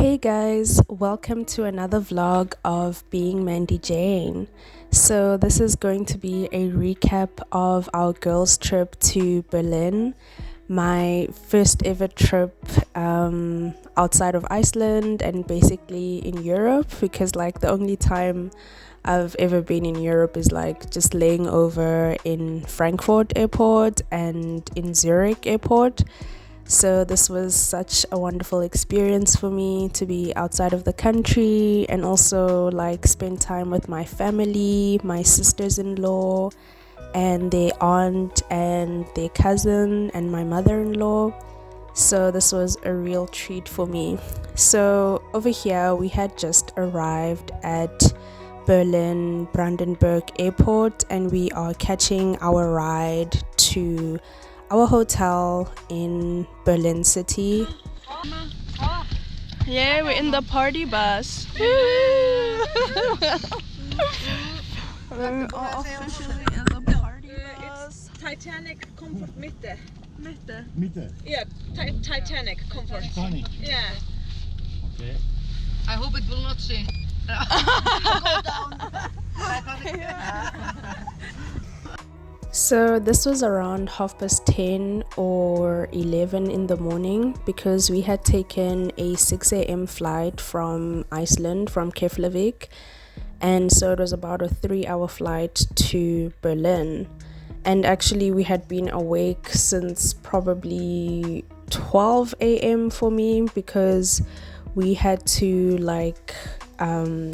Hey guys, welcome to another vlog of being Mandy-Jane. So this is going to be a recap of our girls' trip to Berlin, my first ever trip outside of Iceland and basically in Europe, because like the only time I've ever been in Europe is like just laying over in Frankfurt airport and in Zurich airport. So this was such a wonderful experience for me to be outside of the country and also like spend time with my family, my sisters-in-law and their aunt and their cousin and my mother-in-law. So this was a real treat for me. So over here we had just arrived at Berlin Brandenburg Airport and we are catching our ride to our hotel in Berlin City. Yeah, we're in the party bus. We're officially in the party bus. It's Titanic Comfort Mitte. Mitte? Yeah, Titanic Comfort. Titanic? Yeah. Okay. I hope it will not sink. Go down. So this was around 10:30 or 11 in the morning because we had taken a 6 a.m. flight from Iceland, from Keflavik, and so it was about a 3-hour flight to Berlin. And actually we had been awake since probably 12 a.m. for me because we had to like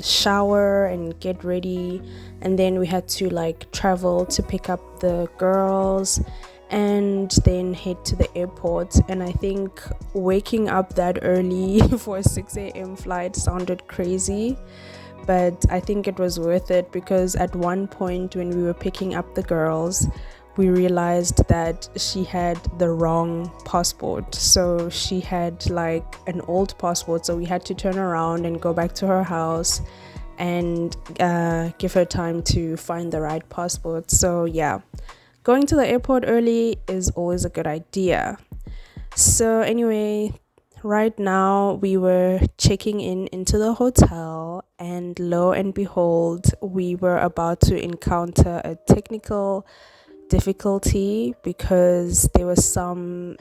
shower and get ready, and then we had to like travel to pick up the girls and then head to the airport. And I think waking up that early for a 6 a.m. flight sounded crazy, but I think it was worth it because at one point when we were picking up the girls we realized that she had the wrong passport. So she had like an old passport, so we had to turn around and go back to her house and give her time to find the right passport. So yeah, going to the airport early is always a good idea. So anyway, right now we were checking into the hotel, and lo and behold, we were about to encounter a technical difficulty because there was some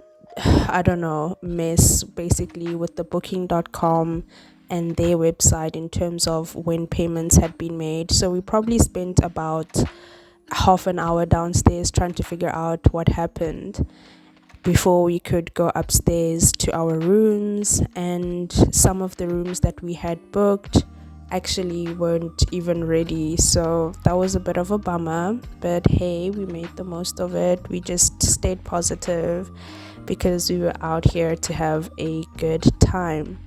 mess basically with the booking.com and their website in terms of when payments had been made. So we probably spent about half an hour downstairs trying to figure out what happened before we could go upstairs to our rooms. And some of the rooms that we had booked actually weren't even ready, so that was a bit of a bummer, but hey, we made the most of it. We just stayed positive because we were out here to have a good time.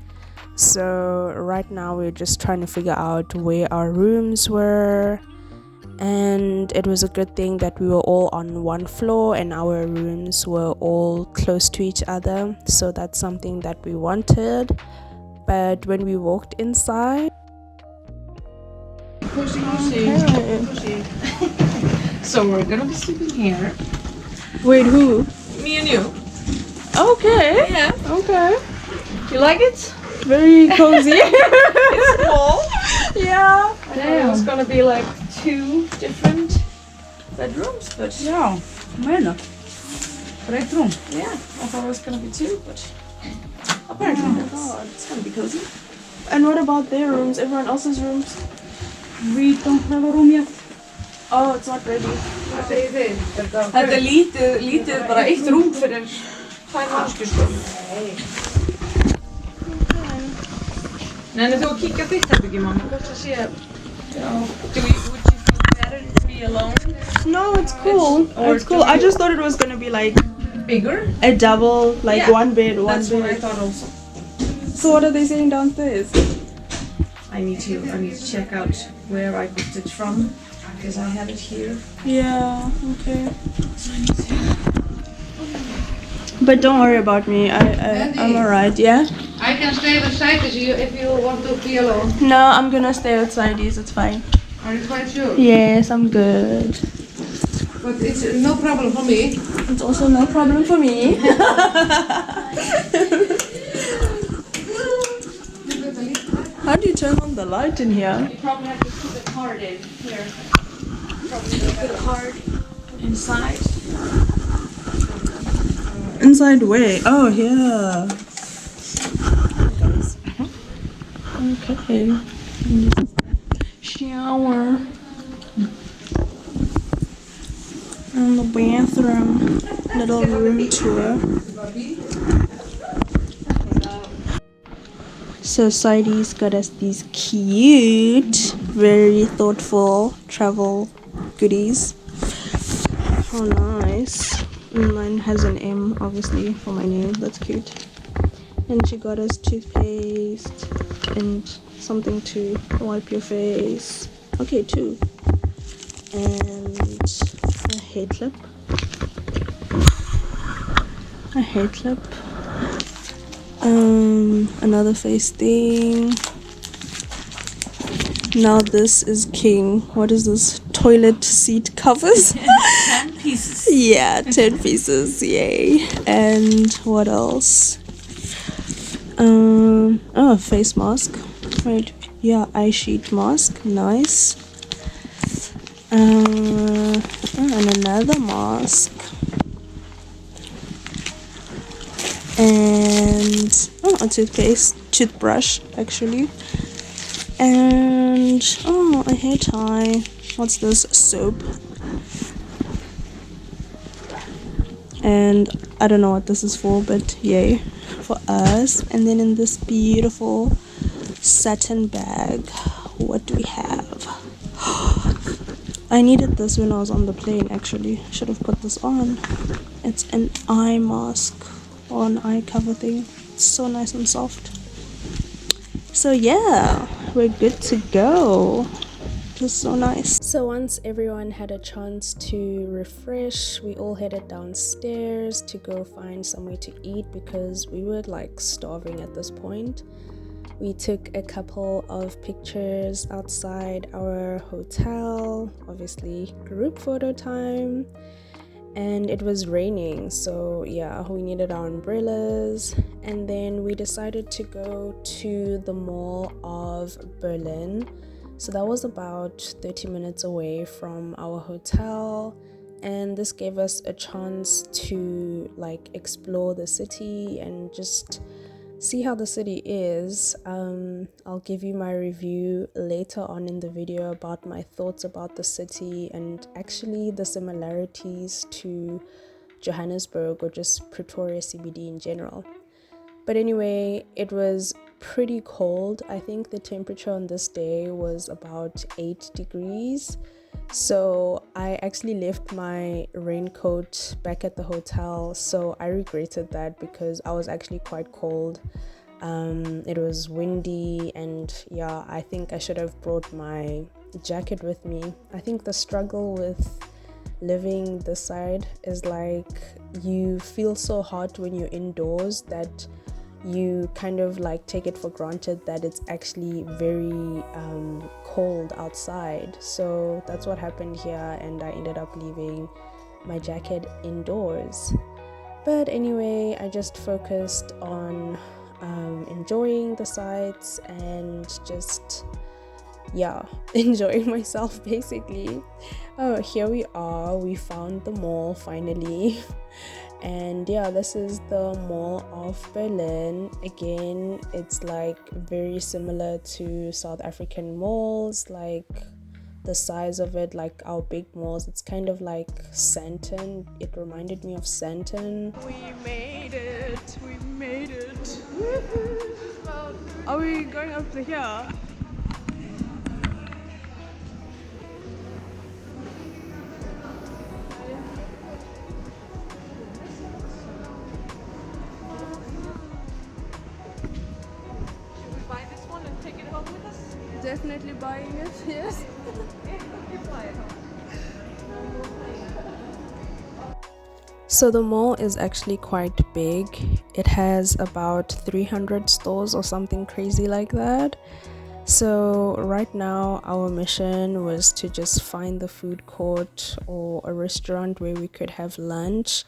So right now we're just trying to figure out where our rooms were, and it was a good thing that we were all on one floor and our rooms were all close to each other, so that's something that we wanted. But when we walked inside, Okay. So we're gonna be sleeping here. wait, who? Me and you. Okay. Yeah. Okay. You like it? Very cozy. It's small. Yeah. I thought it was gonna be like 2 different bedrooms, but Ja, men. Rätt rum. yeah, I thought it was gonna be 2, but apparently it's gonna be cozy. And what about their rooms? Everyone else's rooms? We don't have a room yet. Oh, it's not ready. Vad säger du? Det är lite bara ett rum för en skärmorskor. Nej, det är kicka dit här bygger man. Kanske se. Would you feel better to be alone? No, it's cool. Or It's cool. I just thought it was gonna be like Bigger? a double, like Yeah, one bed, one That's what I bed. thought also. So what are they saying downstairs? I need to check out where I booked it from because I have it here. Yeah. Okay. But don't worry about me. I'm alright. Yeah. I can stay beside you if you want to be alone. No, I'm gonna stay outside these. It's fine. Are you quite sure? Yes, I'm good. But it's no problem for me. It's also no problem for me. How do you turn on the light in here? You probably have to put the card in here. Probably put a card inside. Inside where? Oh, here. Okay. Shower. And the bathroom. Little room tour. So Sadie's got us these cute, very thoughtful travel goodies. How nice. Mine has an M, obviously, for my name. That's cute. And she got us toothpaste and something to wipe your face. Okay, two. And a hair clip. A hair clip. Another face thing. Now this is king. What is this? Toilet seat covers? 10 pieces. Yeah, 10 pieces. Yay. And what else? Oh, face mask. Right. Yeah, eye sheet mask. Nice. And another mask. And a toothbrush actually, and a hair tie. What's this? Soap. And I don't know what this is for, but yay for us. And then in this beautiful satin bag, what do we have? I needed this when I was on the plane actually. Should have put this on. It's an eye mask. On eye cover thing. It's so nice and soft. So yeah, we're good to go. Just so nice. So once everyone had a chance to refresh, we all headed downstairs to go find somewhere to eat because we were like starving at this point. We took a couple of pictures outside our hotel, obviously group photo time. And it was raining, so yeah, we needed our umbrellas. And then we decided to go to the Mall of Berlin. So that was about 30 minutes away from our hotel, and this gave us a chance to like explore the city and just see how the city is. I'll give you my review later on in the video about my thoughts about the city and actually the similarities to Johannesburg or just Pretoria CBD in general. But anyway, it was pretty cold. I think the temperature on this day was about 8 degrees. So I actually left my raincoat back at the hotel, so I regretted that because I was actually quite cold. It was windy, and yeah, I think I should have brought my jacket with me. I think the struggle with living this side is like you feel so hot when you're indoors that you kind of like take it for granted that it's actually very cold outside. So that's what happened here, and I ended up leaving my jacket indoors. But anyway, I just focused on enjoying the sights and just enjoying myself basically. Oh, here we are, we found the mall finally. And yeah, this is the Mall of Berlin. Again, it's like very similar to South African malls, like the size of it, like our big malls. It's kind of like Sandton. It reminded me of Sandton. We made it. Are we going up to here? Definitely buying it, yes. So the mall is actually quite big. It has about 300 stores or something crazy like that. So right now our mission was to just find the food court or a restaurant where we could have lunch,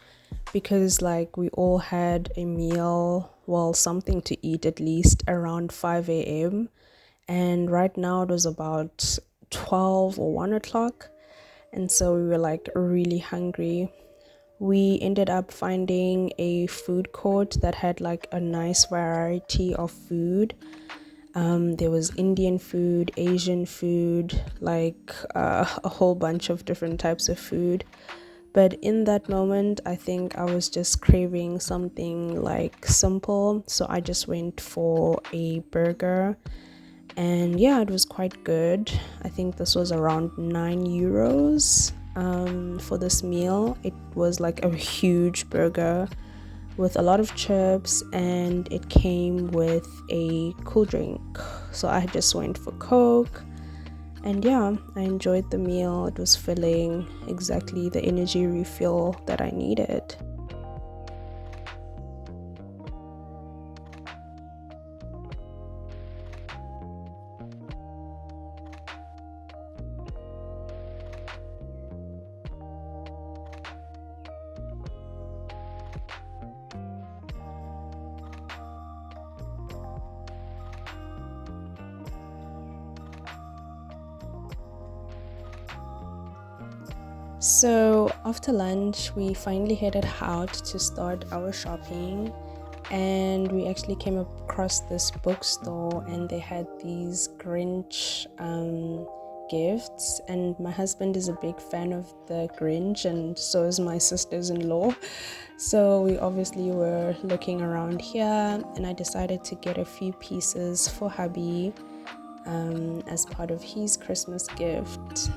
because like we all had a meal, well, something to eat at least around 5 a.m. and right now it was about 12 or 1 o'clock, and so we were like really hungry. We ended up finding a food court that had like a nice variety of food. There was Indian food, Asian food, like a whole bunch of different types of food. But in that moment, I think I was just craving something like simple, so I just went for a burger. And yeah, it was quite good. I think this was around €9 for this meal. It was like a huge burger with a lot of chips, and it came with a cool drink. So I just went for Coke, and yeah, I enjoyed the meal. It was filling, exactly the energy refuel that I needed. So after lunch, we finally headed out to start our shopping, and we actually came across this bookstore, and they had these Grinch gifts, and my husband is a big fan of the Grinch, and so is my sisters-in-law. So we obviously were looking around here, and I decided to get a few pieces for hubby as part of his Christmas gift.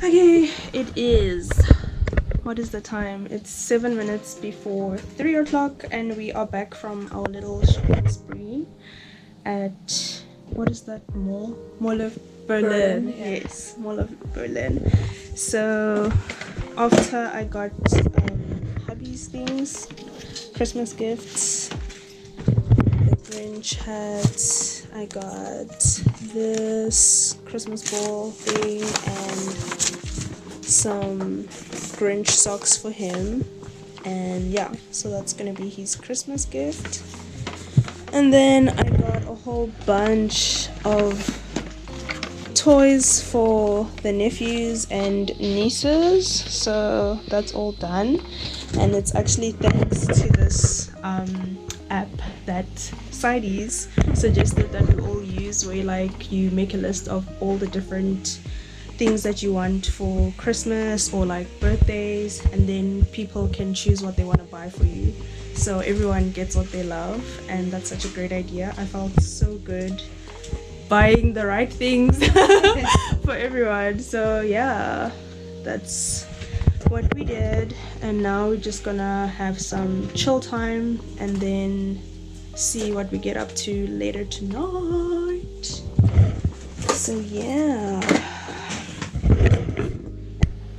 Okay, it is. What is the time? It's 7 minutes before 3 o'clock, and we are back from our little shopping spree at, what is that mall? Mall of Berlin. Yes, Mall of Berlin. So after I got hubby's things, Christmas gifts, the Grinch hat, I got this Christmas ball thing and some Grinch socks for him, and yeah, so that's gonna be his Christmas gift. And then I got a whole bunch of toys for the nephews and nieces, so that's all done. And it's actually thanks to this app that Sides suggested that we all use, where like you make a list of all the different things that you want for Christmas or like birthdays, and then people can choose what they want to buy for you, so everyone gets what they love. And that's such a great idea. I felt so good buying the right things for everyone. So yeah, that's what we did, and now we're just gonna have some chill time and then see what we get up to later tonight. So yeah.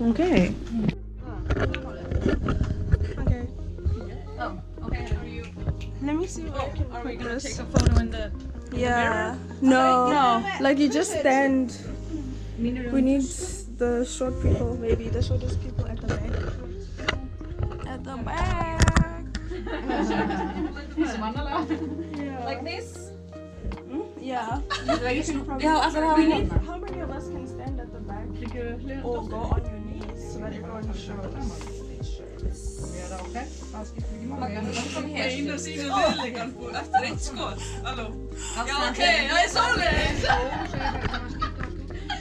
Okay. Okay. Oh, okay. Are you? Let me see what I can Are we put gonna this. take a photo in the? Yeah. No. No. Like you just stand. We need the short people, maybe the shortest people at the back. At the back. Like this? Yeah. Ja, alltså det här We var need, how many of us can stand at the back or go on your knees so that everyone shows? Kom här. Efter ett skott. Hallå? Ja okej, jag är sorry!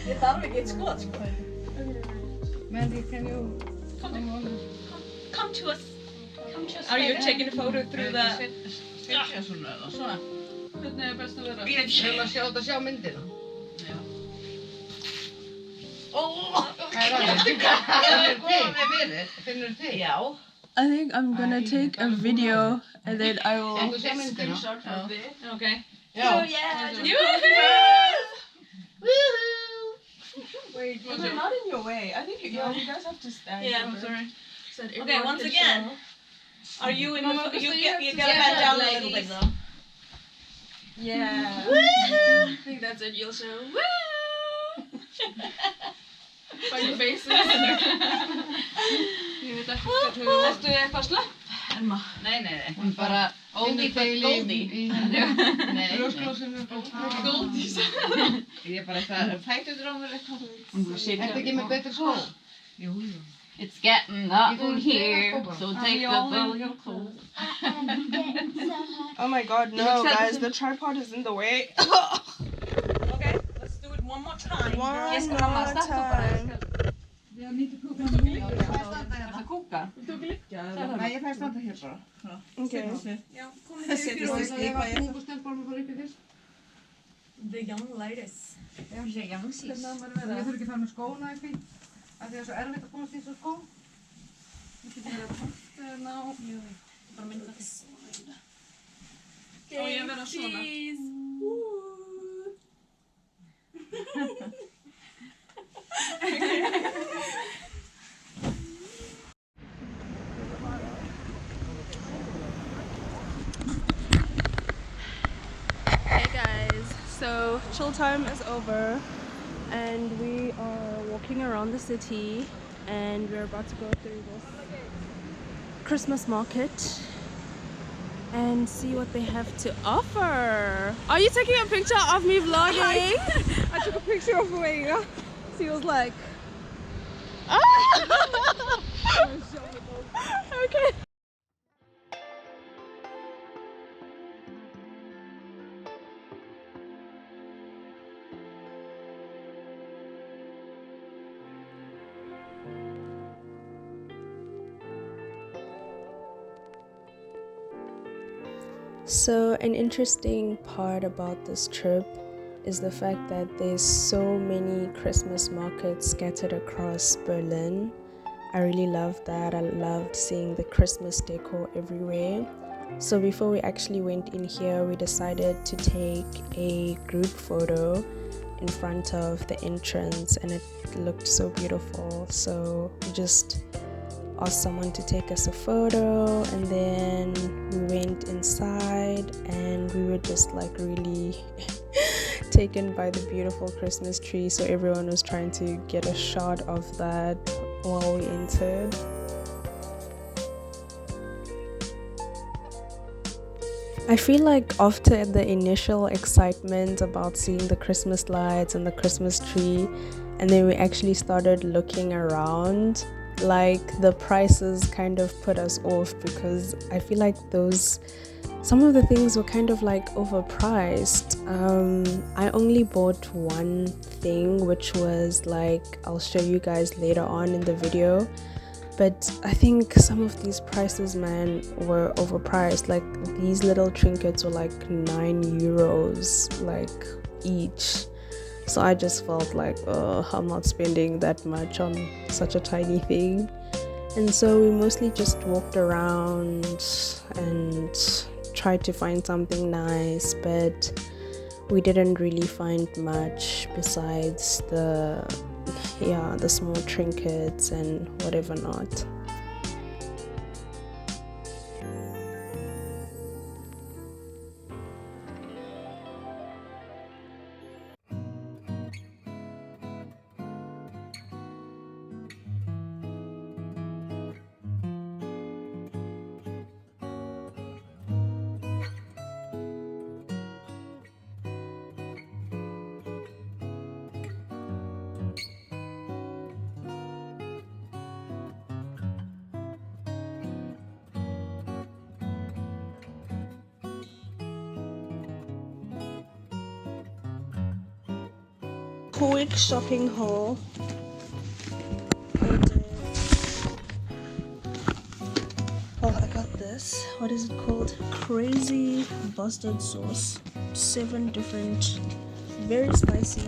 Det är tarvigt skott. Mandy, can you? Come to us. Are you taking a photo through the... Hvernig er best að vera? Sjá myndina. Finnur þig? Já. I think I'm gonna take a video and then I will. Sjá myndina. Ok. Já. Wait, they're not in your way. I think you guys have to stand. Yeah, I'm sorry. Okay, once again. Are you in the you gotta bend down a little bit though. Yeah. I think that's it, you'll show. Woo! Funny faces. Ég veit ekki hvað þú... Ertu eitthvað slöpp, Elma? Nei. Hún bara... Goldie. Nei. Brjósklósinu. Goldie. Ég er bara eitthvað... Fætuður á mér eitthvað. Ertu ekki með betri skó? Jú. It's getting hot in here, so take off all your clothes. Oh my god, no, guys, the tripod is in the way. Okay, let's do it one more time. One more time. Ég need to cook on Já, ég fæ að standa hérna. Það kúka. Þú ekki liggja? Nei, ég fæ að standa hér bara. Okay. Já, komið þér fyrir og það er að kúkustend bara með fara upp í fyrst. The young ladies. Já, sé Jansis. Hvernig að maður vera? Ég þurfi ekki að fara með skóna upp í. Af því að það er svo erfitt að komast í þessu skó. Ég geti verið að panta hérna á... Bara mynda þess. Á ég að vera svona? Hey guys, so chill time is over and we are walking around the city and we're about to go through this Christmas market and see what they have to offer. Are you taking a picture of me vlogging? I took a picture of Wayne. She was like, okay. So an interesting part about this trip is the fact that there's so many Christmas markets scattered across Berlin. I really loved that. I loved seeing the Christmas decor everywhere. So before we actually went in here, we decided to take a group photo in front of the entrance and it looked so beautiful. So we just asked someone to take us a photo and then we went inside and we were just like really taken by the beautiful Christmas tree, so everyone was trying to get a shot of that while we entered. I feel like after the initial excitement about seeing the Christmas lights and the Christmas tree, and then we actually started looking around, like the prices kind of put us off because I feel like some of the things were kind of like overpriced. I only bought one thing, which was like, I'll show you guys later on in the video, but I think some of these prices, man, were overpriced. Like these little trinkets were like 9 euros like each. So I just felt like, oh, I'm not spending that much on such a tiny thing. And so we mostly just walked around and tried to find something nice, but we didn't really find much besides the small trinkets and whatever not. Quick shopping haul. I got this. What is it called? Crazy mustard sauce. 7 different, very spicy.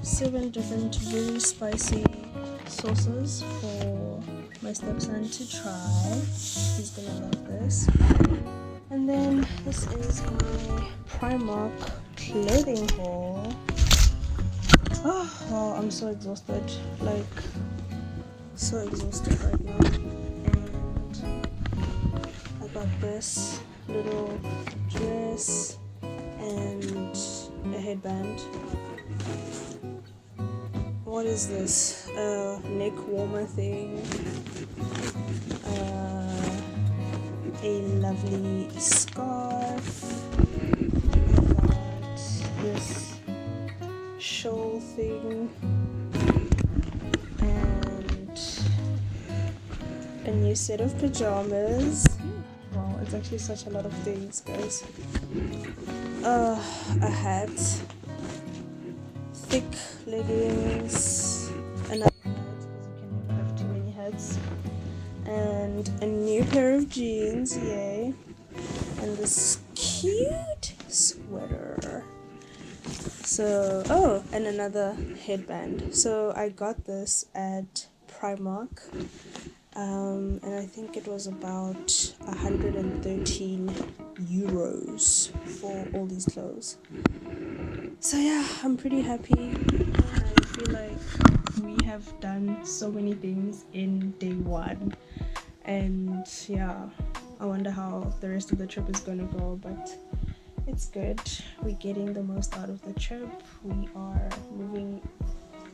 7 different very spicy sauces for my stepson to try. He's gonna love this. And then this is my Primark clothing haul. Oh wow, I'm so exhausted, like so exhausted right now. And I got this little dress and a headband. What is this? A neck warmer thing. A lovely scarf. I got this shawl thing and a new set of pajamas. Wow, it's actually such a lot of things, guys. A hat, thick leggings, another hat because you can never have too many hats, and a new pair of jeans, yay, and this cute sweater. So, oh, and another headband. So I got this at Primark, and I think it was about 113 euros for all these clothes. So yeah, I'm pretty happy. I feel like we have done so many things in day 1, and yeah, I wonder how the rest of the trip is gonna go, but it's good. We're getting the most out of the trip. We are moving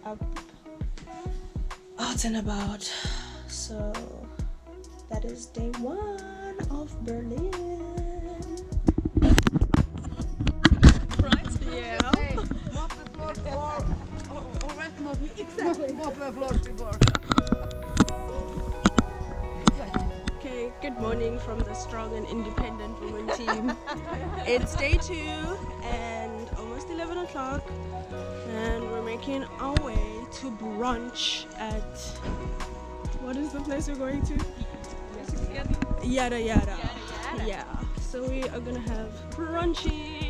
up, out and about. So that is day 1 of Berlin. Right? Yeah. Mop the floor before. Or wet mop. Exactly. Mop the floor before. Okay, good morning from the strong and independent woman team. It's day 2 and almost 11 o'clock, and we're making our way to brunch at, what is the place we're going to? Yada yada. Yeah, so we are gonna have brunchy.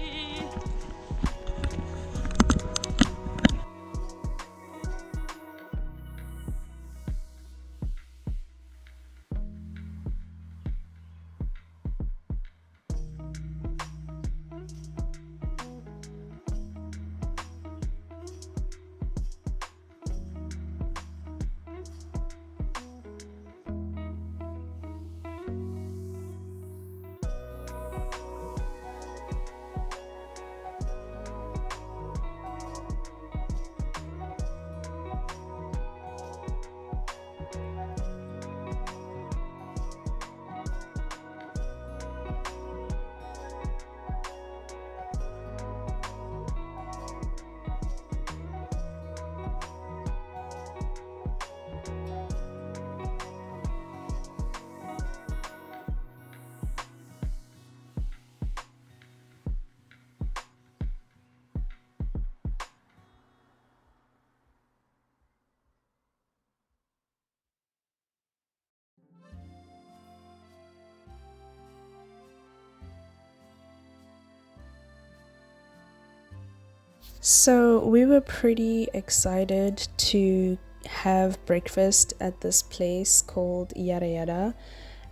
So we were pretty excited to have breakfast at this place called Yada Yada,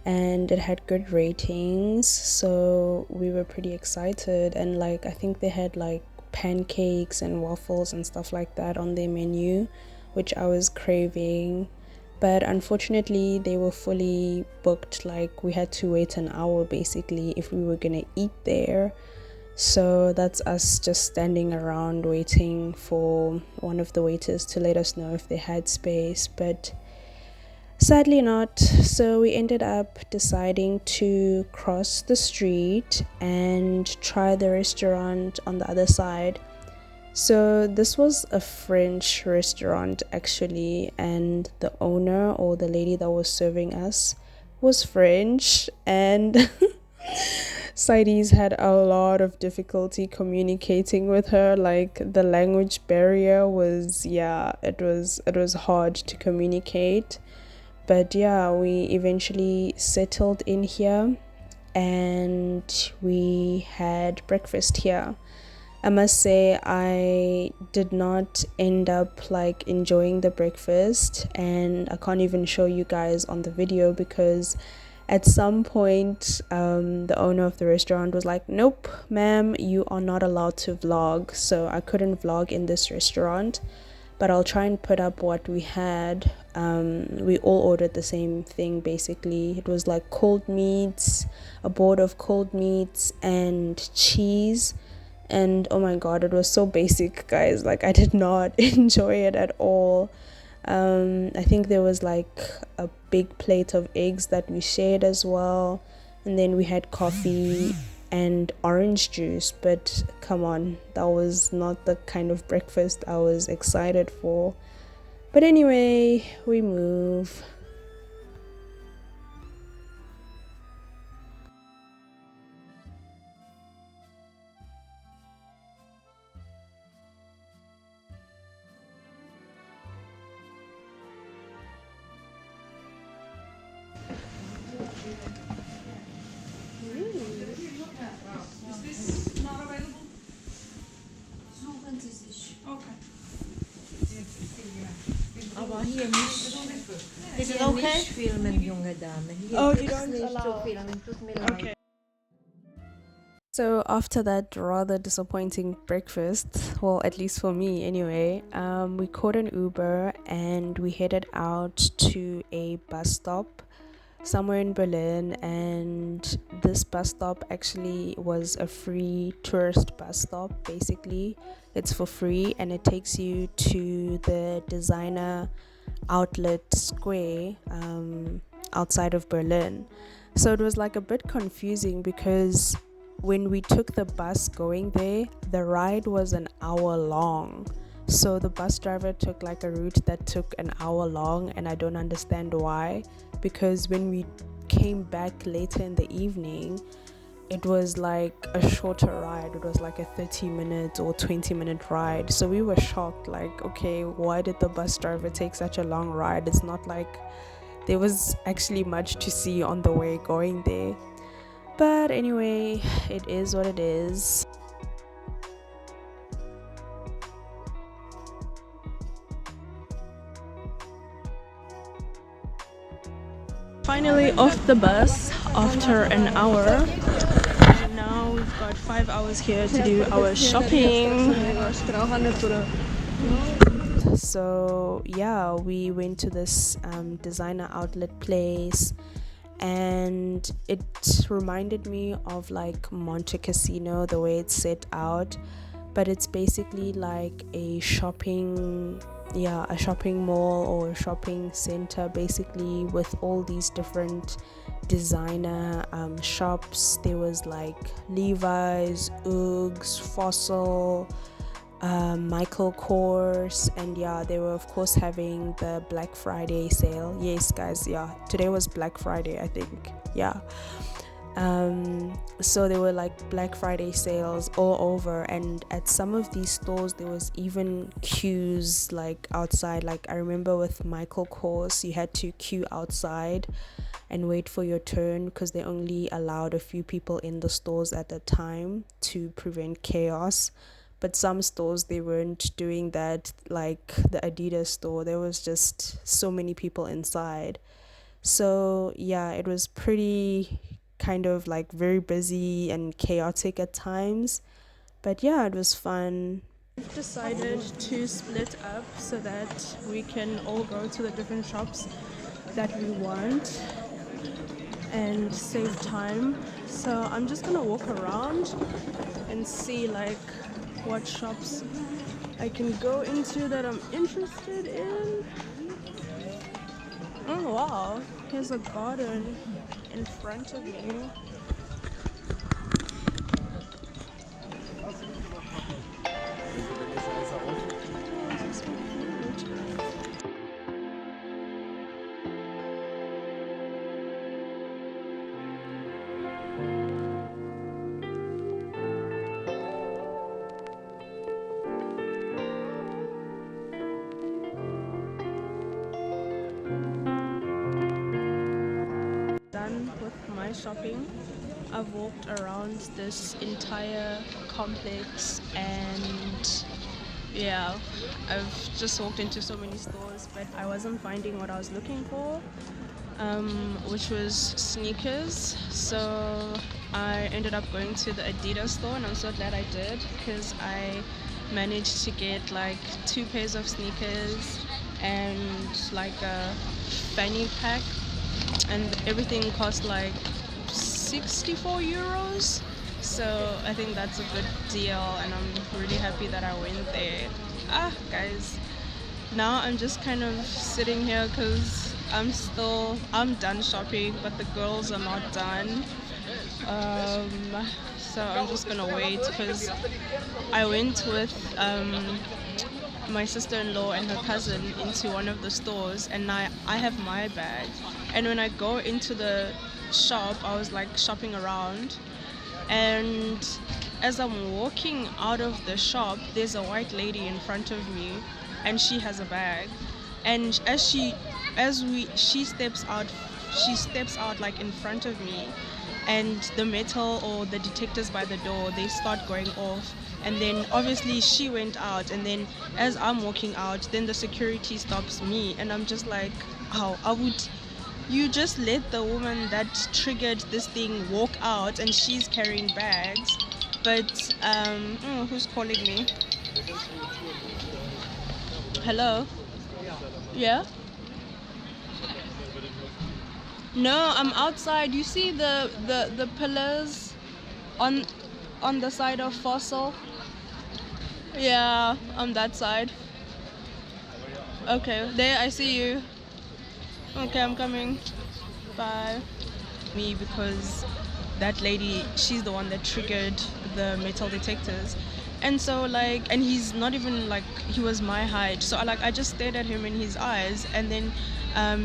and it had good ratings, so we were pretty excited. And like, I think they had like pancakes and waffles and stuff like that on their menu, which I was craving, but unfortunately they were fully booked. Like, we had to wait an hour basically if we were gonna eat there. So that's us just standing around waiting for one of the waiters to let us know if they had space, but sadly not. So we ended up deciding to cross the street and try the restaurant on the other side. So this was a French restaurant actually, and the owner, or the lady that was serving us, was French, and Saidi's had a lot of difficulty communicating with her. Like, the language barrier was, it was hard to communicate. But yeah, we eventually settled in here and we had breakfast here. I must say I did not end up like enjoying the breakfast, and I can't even show you guys on the video because at some point the owner of the restaurant was like, nope ma'am, you are not allowed to vlog. So I couldn't vlog in this restaurant, but I'll try and put up what we had. We all ordered the same thing basically. It was like cold meats, a board of cold meats and cheese. And oh my god, it was so basic, guys. Like I did not enjoy it at all. I think there was like a big plate of eggs that we shared as well, and then we had coffee and orange juice. But come on, that was not the kind of breakfast I was excited for. But anyway, we move. Aber hier nicht. Is it okay? Nicht filmen, junge Dame. Hier Oh, you gibt's don't nicht allow. so filmen. Tut mir leid. Okay. So after that rather disappointing breakfast, well, at least for me anyway, we caught an Uber and we headed out to a bus stop somewhere in Berlin. And this bus stop actually was a free tourist bus stop. Basically, it's for free and it takes you to the designer outlet square outside of Berlin. So it was like a bit confusing because when we took the bus going there, the ride was an hour long. So the bus driver took like a route that took an hour long, and I don't understand why, because when we came back later in the evening, it was like a shorter ride. It was like a 30-minute or 20-minute ride. So we were shocked, like, okay, why did the bus driver take such a long ride? It's not like there was actually much to see on the way going there. But anyway, it is what it is. Finally off the bus after an hour. And now we've got 5 hours here to do our shopping. So yeah, we went to this designer outlet place, and it reminded me of like Monte Casino, the way it's set out, but it's basically like a shopping mall or a shopping center, basically, with all these different designer shops. There was like Levi's, Uggs, Fossil, Michael Kors, and yeah, they were of course having the Black Friday sale. Yes guys, yeah, today was Black Friday, I think. Yeah, so there were like Black Friday sales all over, and at some of these stores there was even queues like outside. Like I remember with Michael Kors, you had to queue outside and wait for your turn because they only allowed a few people in the stores at a time to prevent chaos. But some stores, they weren't doing that. Like the Adidas store, there was just so many people inside. So yeah, it was pretty kind of like very busy and chaotic at times. But yeah, it was fun. We've decided to split up so that we can all go to the different shops that we want and save time. So I'm just gonna walk around and see like what shops I can go into that I'm interested in. Oh wow, here's a garden in front of me. shopping. I've walked around this entire complex and yeah, I've just walked into so many stores, but I wasn't finding what I was looking for, which was sneakers. So I ended up going to the Adidas store, and I'm so glad I did because I managed to get like 2 pairs of sneakers and like a fanny pack, and everything cost like 64 euros. So I think that's a good deal, and I'm really happy that I went there. Guys, now I'm just kind of sitting here because I'm done shopping, but the girls are not done. So I'm just gonna wait because I went with my sister-in-law and her cousin into one of the stores, and I have my bag, and when I go into the shop, I was like shopping around, and as I'm walking out of the shop, there's a white lady in front of me, and she has a bag, and she steps out like in front of me, and the metal or the detectors by the door, they start going off, and then obviously she went out, and then as I'm walking out, then the security stops me, and I'm just like, you just let the woman that triggered this thing walk out, and she's carrying bags. But who's calling me? Hello? Yeah? No, I'm outside. You see the pillars on the side of Fossil? Yeah, on that side. Okay, there, I see you. Okay, I'm coming. Bye. Me, because that lady, she's the one that triggered the metal detectors, and so like, and he's not even like, he was my height, so I just stared at him in his eyes, and then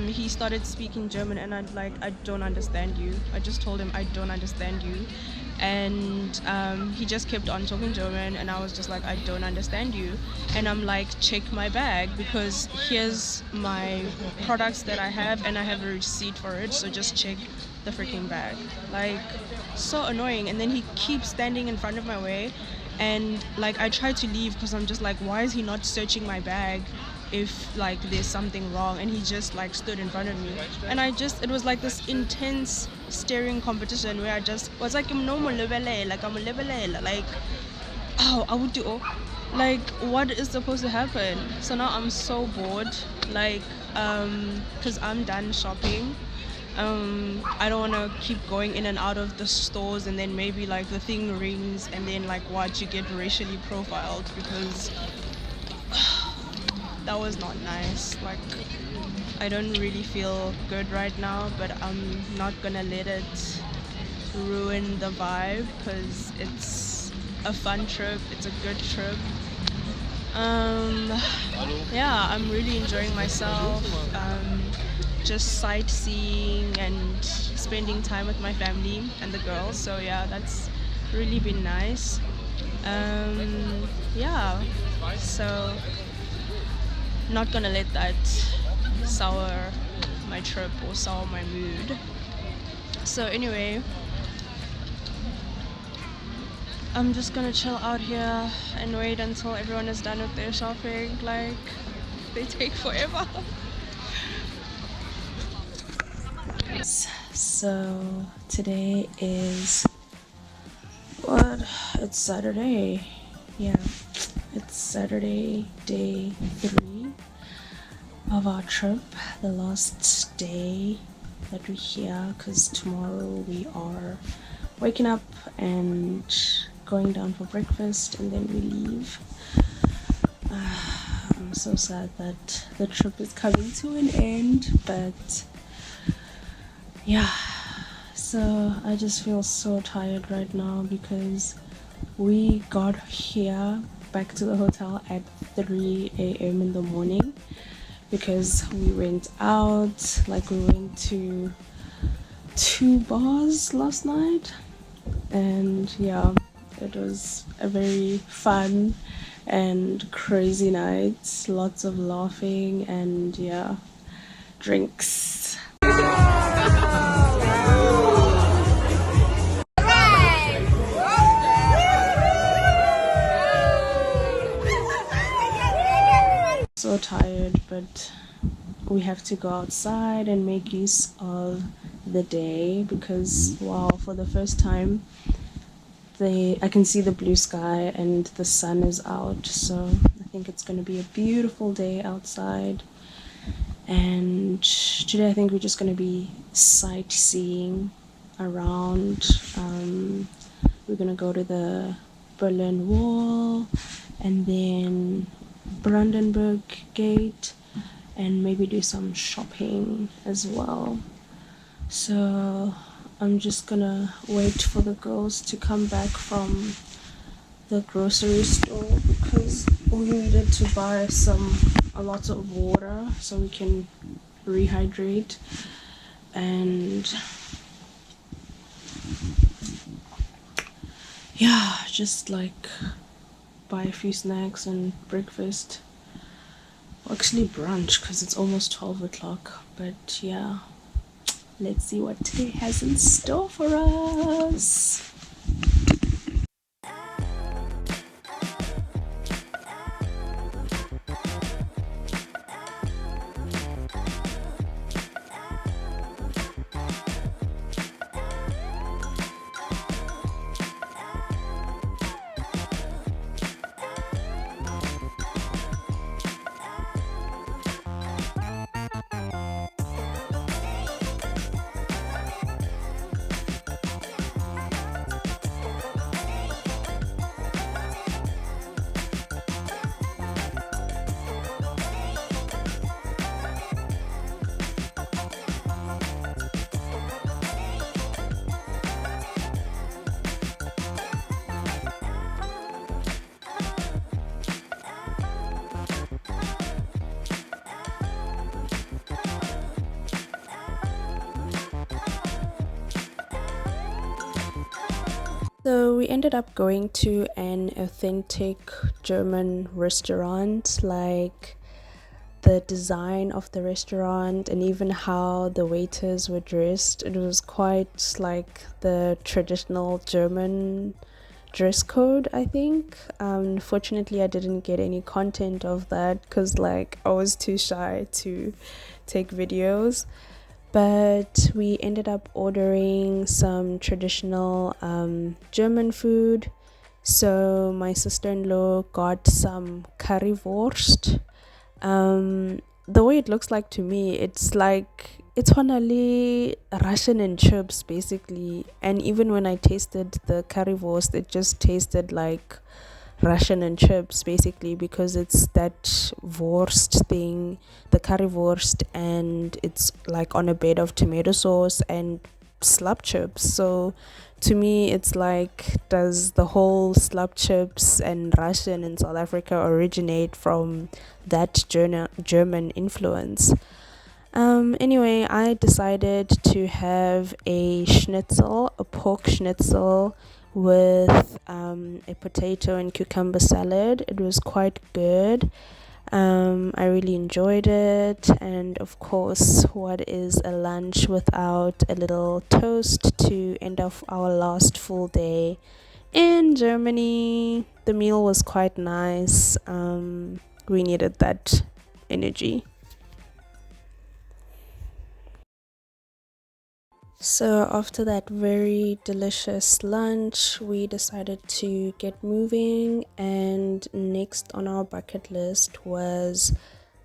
he started speaking German, and I'm like, I don't understand you. I just told him I don't understand you, and he just kept on talking German, and I was just like, I don't understand you, and I'm like, check my bag, because here's my products that I have, and I have a receipt for it, so just check the freaking bag. Like, so annoying. And then he keeps standing in front of my way, and like, I tried to leave because I'm just like, why is he not searching my bag if like there's something wrong? And he just like stood in front of me, and it was like this intense staring competition where I just was like, I'm like, oh, I would do, like, what is supposed to happen? So now I'm so bored, like, because I'm done shopping. I don't want to keep going in and out of the stores, and then maybe like the thing rings, and then like what, you get racially profiled, because that was not nice. Like, I don't really feel good right now, but I'm not gonna let it ruin the vibe, because it's a fun trip, it's a good trip. Yeah, I'm really enjoying myself, just sightseeing and spending time with my family and the girls, so yeah, that's really been nice. Yeah, so not gonna let that sour my trip or sour my mood. So anyway, I'm just gonna chill out here and wait until everyone is done with their shopping. Like, they take forever. So today is it's Saturday. Yeah, it's Saturday, day 3 of our trip, the last day that we're here, because tomorrow we are waking up and going down for breakfast, and then we leave. I'm so sad that the trip is coming to an end, but yeah, so I just feel so tired right now, because we got here back to the hotel at 3 a.m. in the morning, because we went out, like we went to 2 bars last night, and yeah, it was a very fun and crazy night, lots of laughing and yeah, drinks. so tired, but we have to go outside and make use of the day because, wow, for the first time, I can see the blue sky and the sun is out. So I think it's going to be a beautiful day outside. And today I think we're just going to be sightseeing around. We're going to go to the Berlin Wall and then Brandenburg Gate and maybe do some shopping as well. So I'm just gonna wait for the girls to come back from the grocery store because we needed to buy a lot of water so we can rehydrate, and yeah, just like buy a few snacks and breakfast. Well, actually brunch because it's almost 12 o'clock. But yeah, let's see what today has in store for us. So we ended up going to an authentic German restaurant. Like the design of the restaurant and even how the waiters were dressed, it was quite like the traditional German dress code, I think. Fortunately I didn't get any content of that because like I was too shy to take videos. But we ended up ordering some traditional German food. So my sister-in-law got some currywurst. The way it looks like to me, it's like it's honestly Russian and chips basically. And even when I tasted the currywurst, it just tasted like Russian and chips basically because it's that wurst thing, the currywurst, and it's like on a bed of tomato sauce and slab chips. So to me it's like, does the whole slab chips and Russian in South Africa originate from that German influence? Anyway, I decided to have a pork schnitzel with a potato and cucumber salad. It was quite good. I really enjoyed it, and of course, what is a lunch without a little toast to end off our last full day in Germany? The meal was quite nice. We needed that energy. So after that very delicious lunch, we decided to get moving, and next on our bucket list was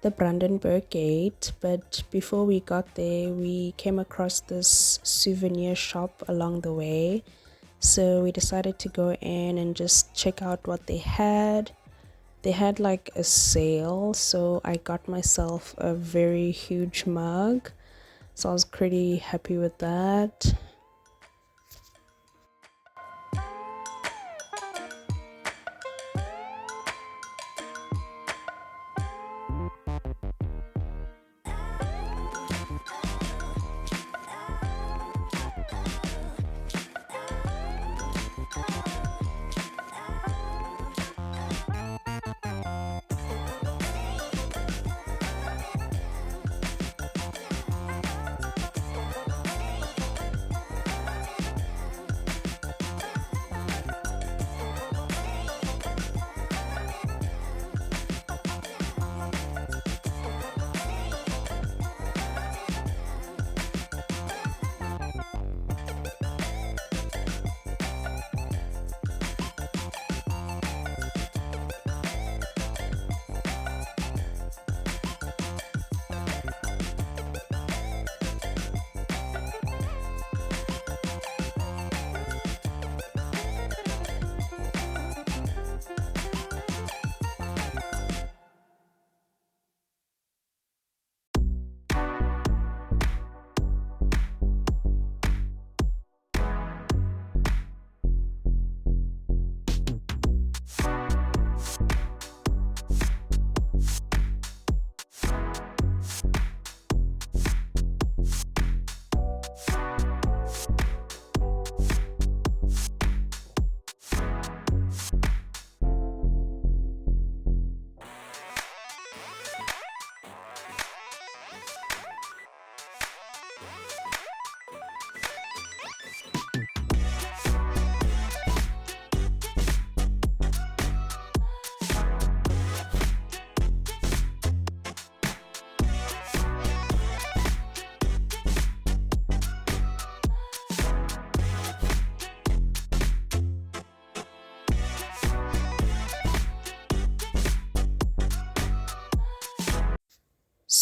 the Brandenburg Gate. But before we got there, we came across this souvenir shop along the way. So we decided to go in and just check out what they had. They had like a sale, so I got myself a very huge mug. So I was pretty happy with that.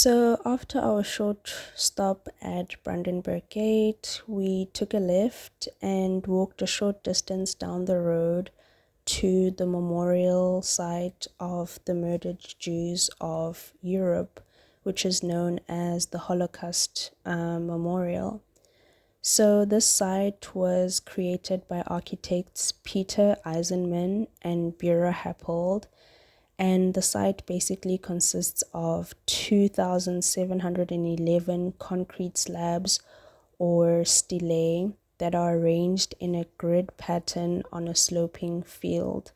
So after our short stop at Brandenburg Gate, we took a lift and walked a short distance down the road to the memorial site of the murdered Jews of Europe, which is known as the Holocaust Memorial. So this site was created by architects Peter Eisenman and Bura Happold, and the site basically consists of 2,711 concrete slabs or stelae that are arranged in a grid pattern on a sloping field.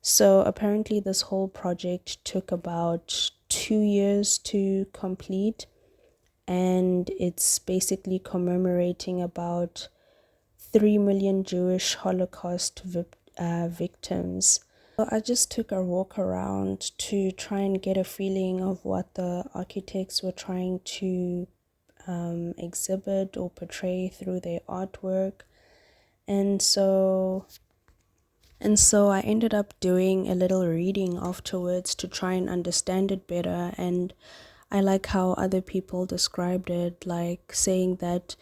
So apparently this whole project took about 2 years to complete, and it's basically commemorating about 3 million Jewish Holocaust victims. So I just took a walk around to try and get a feeling of what the architects were trying to exhibit or portray through their artwork. And so I ended up doing a little reading afterwards to try and understand it better. And I like how other people described it, like saying that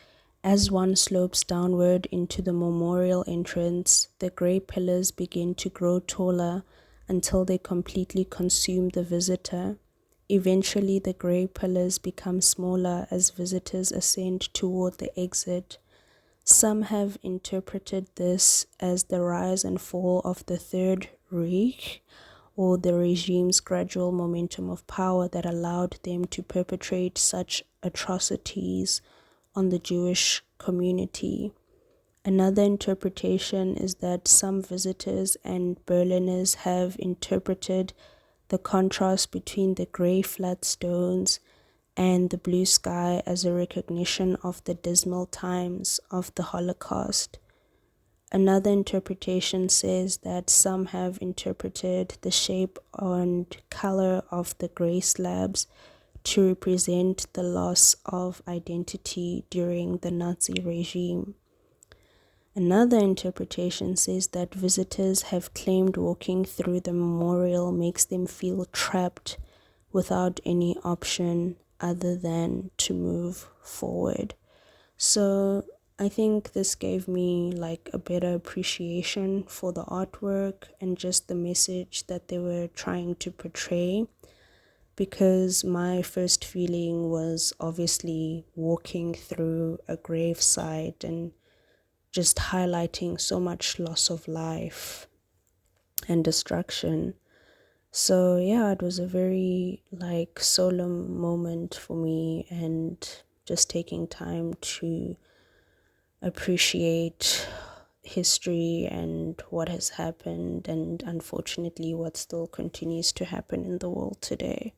as one slopes downward into the memorial entrance, the grey pillars begin to grow taller until they completely consume the visitor. Eventually, the grey pillars become smaller as visitors ascend toward the exit. Some have interpreted this as the rise and fall of the Third Reich, or the regime's gradual momentum of power that allowed them to perpetrate such atrocities on the Jewish community. Another interpretation is that some visitors and Berliners have interpreted the contrast between the grey flat stones and the blue sky as a recognition of the dismal times of the Holocaust. Another interpretation says that some have interpreted the shape and color of the grey slabs to represent the loss of identity during the Nazi regime. Another interpretation says that visitors have claimed walking through the memorial makes them feel trapped without any option other than to move forward. So I think this gave me like a better appreciation for the artwork and just the message that they were trying to portray, because my first feeling was obviously walking through a gravesite and just highlighting so much loss of life and destruction. So yeah, it was a very like solemn moment for me, and just taking time to appreciate history and what has happened, and unfortunately what still continues to happen in the world today.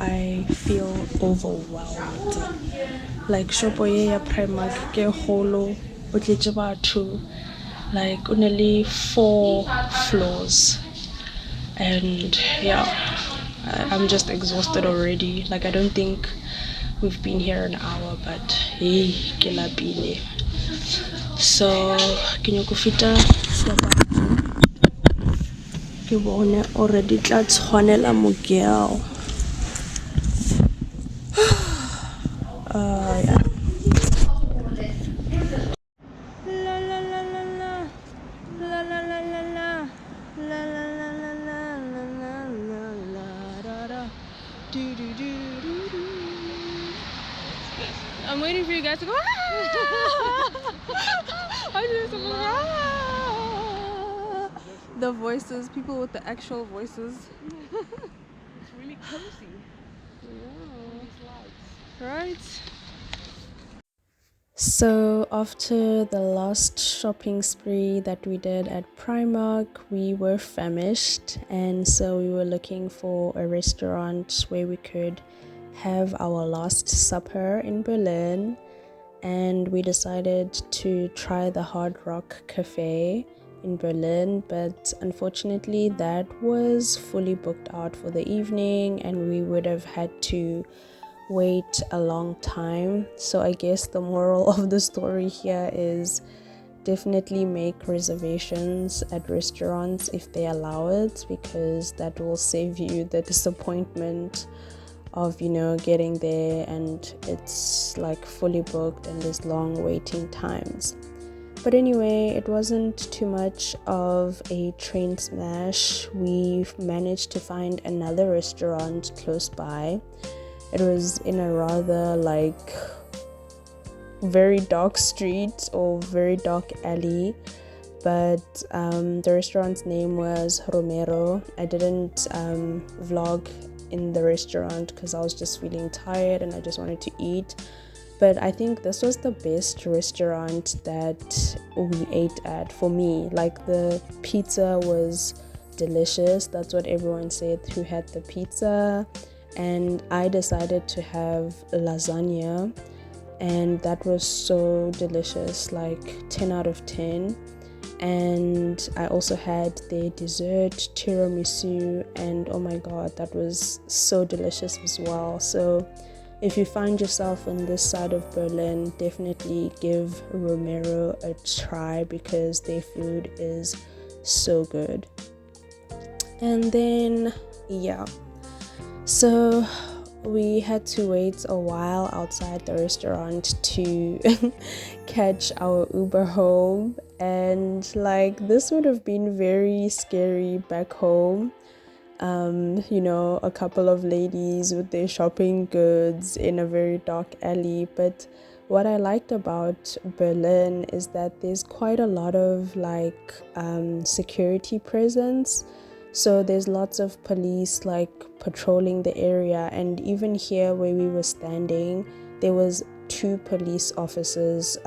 I feel overwhelmed. Like shopo ya Primark ke holo o tletse batho, like only 4 floors, and yeah, I'm just exhausted already. Like I don't think we've been here an hour, but hey, ke lapile. So ke nyako fita ke bone already tla tshwanela mogel. Yeah. La la la la la la la la la la la la la la la la la la da da do do do do do. I'm waiting for you guys to go. I just the voices, people with the actual voices. It's really cozy. Yeah. Right. So after the last shopping spree that we did at Primark, we were famished, and so we were looking for a restaurant where we could have our last supper in Berlin, and we decided to try the Hard Rock Cafe in Berlin, but unfortunately that was fully booked out for the evening and we would have had to wait a long time. So I guess the moral of the story here is definitely make reservations at restaurants if they allow it, because that will save you the disappointment of, you know, getting there and it's like fully booked and there's long waiting times. But anyway, it wasn't too much of a train smash. We managed to find another restaurant close by. It was in a rather like very dark street or very dark alley, but the restaurant's name was Romero. I didn't vlog in the restaurant because I was just feeling tired and I just wanted to eat, but I think this was the best restaurant that we ate at for me. Like the pizza was delicious. That's what everyone said who had the pizza. And I decided to have lasagna, and that was so delicious, like 10 out of 10. And I also had their dessert tiramisu, and oh my god, that was so delicious as well. So if you find yourself on this side of Berlin, definitely give Romero a try because their food is so good. And then yeah, so we had to wait a while outside the restaurant to catch our Uber home, and like this would have been very scary back home. You know, a couple of ladies with their shopping goods in a very dark alley. But what I liked about Berlin is that there's quite a lot of like security presence. So there's lots of police like patrolling the area, and even here where we were standing, there was 2 police officers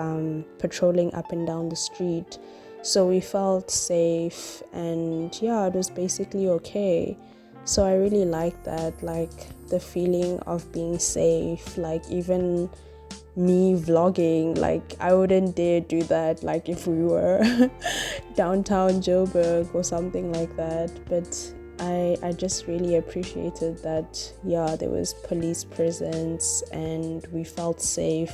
patrolling up and down the street. So we felt safe, and yeah, it was basically okay. So I really liked that, like the feeling of being safe. Like even me vlogging, like I wouldn't dare do that like if we were downtown Joburg or something like that. But I just really appreciated that, yeah, there was police presence and we felt safe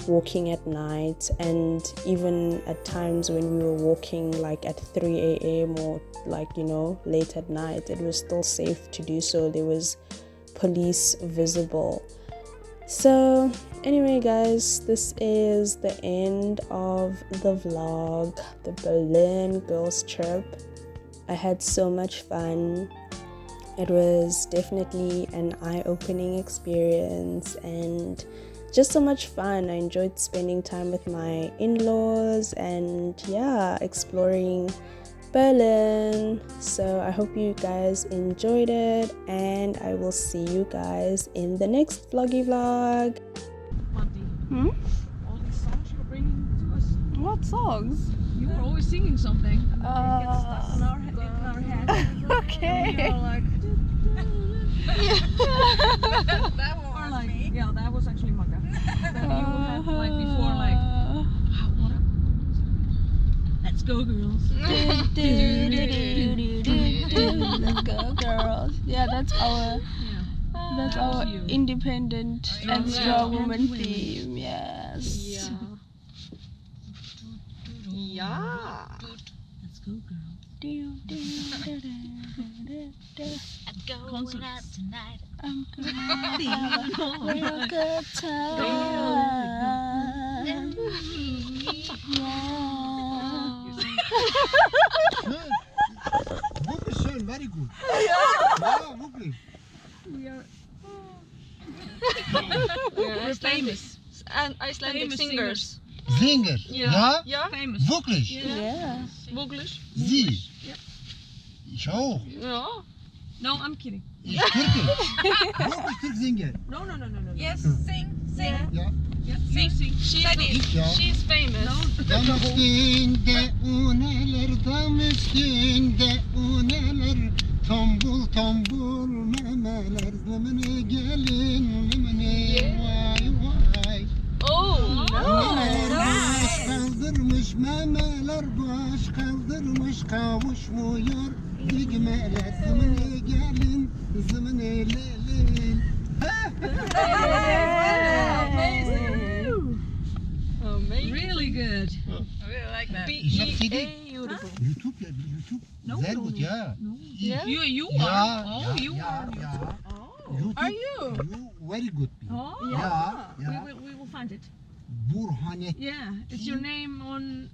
walking at night. And even at times when we were walking like at 3 a.m. or like, you know, late at night, it was still safe to do so. There was police visible. So anyway guys, this is the end of the vlog, the Berlin girls trip. I had so much fun. It was definitely an eye-opening experience and just so much fun. I enjoyed spending time with my in-laws and yeah, exploring Berlin. So I hope you guys enjoyed it, and I will see you guys in the next vloggy vlog. Mandy, all these songs you were bringing to us. What songs? You were always singing something. It gets stuck in our head. Okay. And we are like, Or like, yeah, that was actually Maga. Then you had like before like, what up? Let's go girls. Let's go, girls. Yeah, that's our That was you. independent and strong woman women. theme. Yes. Ja. Let's go girls. Going out tonight. I'm gonna have a real good time. Schön. Wirklich schön, very good. Ja, wirklich. We're famous. And Icelandic Famous singers. Singer. Ja? Ja. Famous. Wirklich. Yeah. English. Sie. Ich auch. Ja. No, I'm kidding. Ich Türke. Wirklich Türk-Singer. No. Yes, sing. Ja. Yeah, you sing. Ich ja. She's famous. Dam üstünde uneler, dam üstünde uneler. Tombul tombul memeler. Limine gelin, limine vay vay. Oh. Memeler baş kaldırmış, memeler baş kaldırmış. Kavuşmuyor digmeler. Zımını gelin, zımını lelin. Amazing. Really good. I really like that. Ich hab CD. Beautiful. YouTube, ja, YouTube. No, Sehr no, gut, no. ja. Yeah. You Ja, are. Oh, ja, you ja, are. ja. Oh. YouTube, Are you? You very good. Oh. Ja, ja. We will find it. Burhanet. Yeah. Is your name on